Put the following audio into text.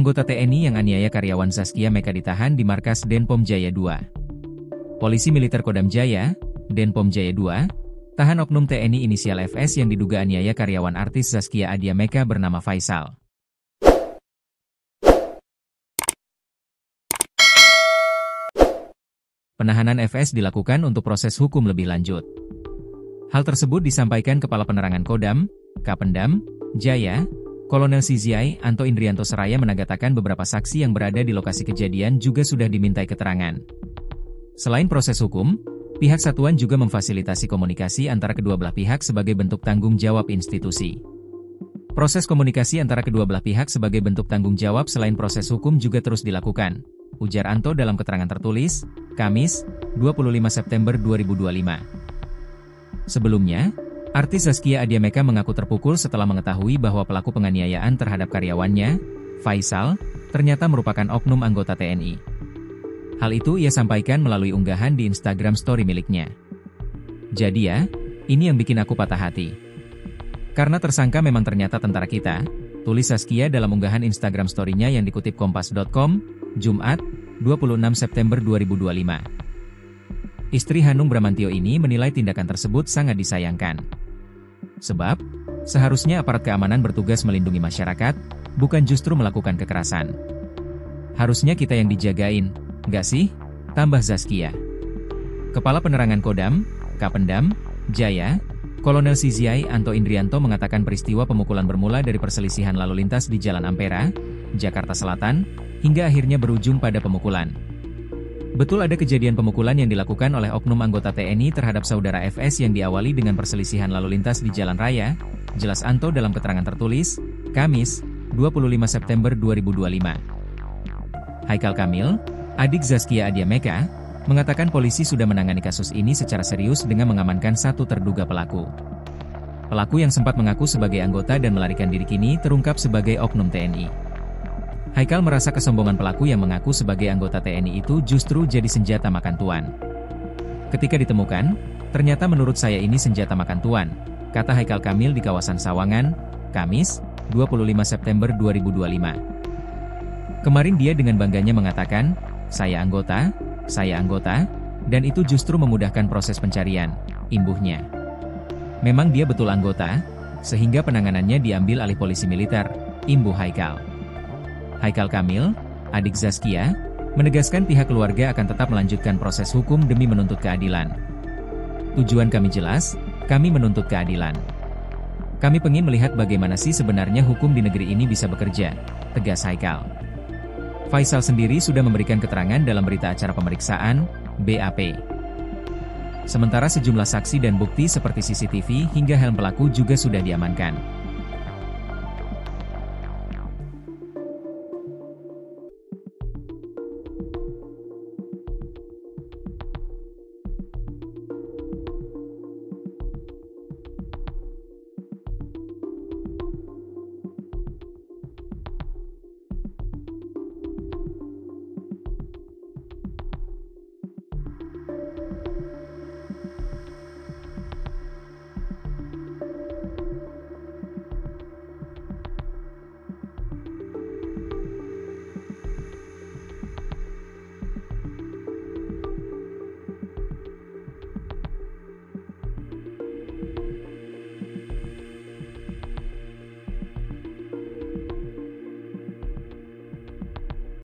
Anggota TNI yang aniaya karyawan Zaskia Meka ditahan di markas Denpom Jaya 2. Polisi Militer Kodam Jaya, Denpom Jaya 2, tahan oknum TNI inisial FS yang diduga aniaya karyawan artis Zaskia Adia Meka bernama Faisal. Penahanan FS dilakukan untuk proses hukum lebih lanjut. Hal tersebut disampaikan Kepala Penerangan Kodam, Kapendam, Jaya, Kolonel CZI Anto Indrianto Seraya menagatakan beberapa saksi yang berada di lokasi kejadian juga sudah dimintai keterangan. Selain proses hukum, pihak satuan juga memfasilitasi komunikasi antara kedua belah pihak sebagai bentuk tanggung jawab institusi. Proses komunikasi antara kedua belah pihak sebagai bentuk tanggung jawab selain proses hukum juga terus dilakukan, ujar Anto dalam keterangan tertulis, Kamis, 25 September 2025. Sebelumnya, artis Zaskia Adia Meka mengaku terpukul setelah mengetahui bahwa pelaku penganiayaan terhadap karyawannya, Faisal, ternyata merupakan oknum anggota TNI. Hal itu ia sampaikan melalui unggahan di Instagram Story miliknya. Jadi ya, ini yang bikin aku patah hati. Karena tersangka memang ternyata tentara kita, tulis Zaskia dalam unggahan Instagram Story-nya yang dikutip kompas.com, Jumat, 26 September 2025. Istri Hanung Bramantyo ini menilai tindakan tersebut sangat disayangkan. Sebab, seharusnya aparat keamanan bertugas melindungi masyarakat, bukan justru melakukan kekerasan. Harusnya kita yang dijagain, nggak sih? Tambah Zaskia. Kepala Penerangan Kodam, Kapendam, Jaya, Kolonel CZI Anto Indrianto mengatakan peristiwa pemukulan bermula dari perselisihan lalu lintas di Jalan Ampera, Jakarta Selatan, hingga akhirnya berujung pada pemukulan. Betul ada kejadian pemukulan yang dilakukan oleh oknum anggota TNI terhadap saudara FS yang diawali dengan perselisihan lalu lintas di jalan raya, jelas Anto dalam keterangan tertulis, Kamis, 25 September 2025. Haikal Kamil, adik Zaskia Adia Meka, mengatakan polisi sudah menangani kasus ini secara serius dengan mengamankan satu terduga pelaku. Pelaku yang sempat mengaku sebagai anggota dan melarikan diri kini terungkap sebagai oknum TNI. Haikal merasa kesombongan pelaku yang mengaku sebagai anggota TNI itu justru jadi senjata makan tuan. Ketika ditemukan, ternyata menurut saya ini senjata makan tuan, kata Haikal Kamil di kawasan Sawangan, Kamis, 25 September 2025. Kemarin dia dengan bangganya mengatakan, saya anggota, dan itu justru memudahkan proses pencarian, imbuhnya. Memang dia betul anggota, sehingga penanganannya diambil alih polisi militer, imbuh Haikal. Haikal Kamil, adik Zaskia, menegaskan pihak keluarga akan tetap melanjutkan proses hukum demi menuntut keadilan. Tujuan kami jelas, kami menuntut keadilan. Kami ingin melihat bagaimana sih sebenarnya hukum di negeri ini bisa bekerja, tegas Haikal. Faisal sendiri sudah memberikan keterangan dalam berita acara pemeriksaan, BAP. Sementara sejumlah saksi dan bukti seperti CCTV hingga helm pelaku juga sudah diamankan.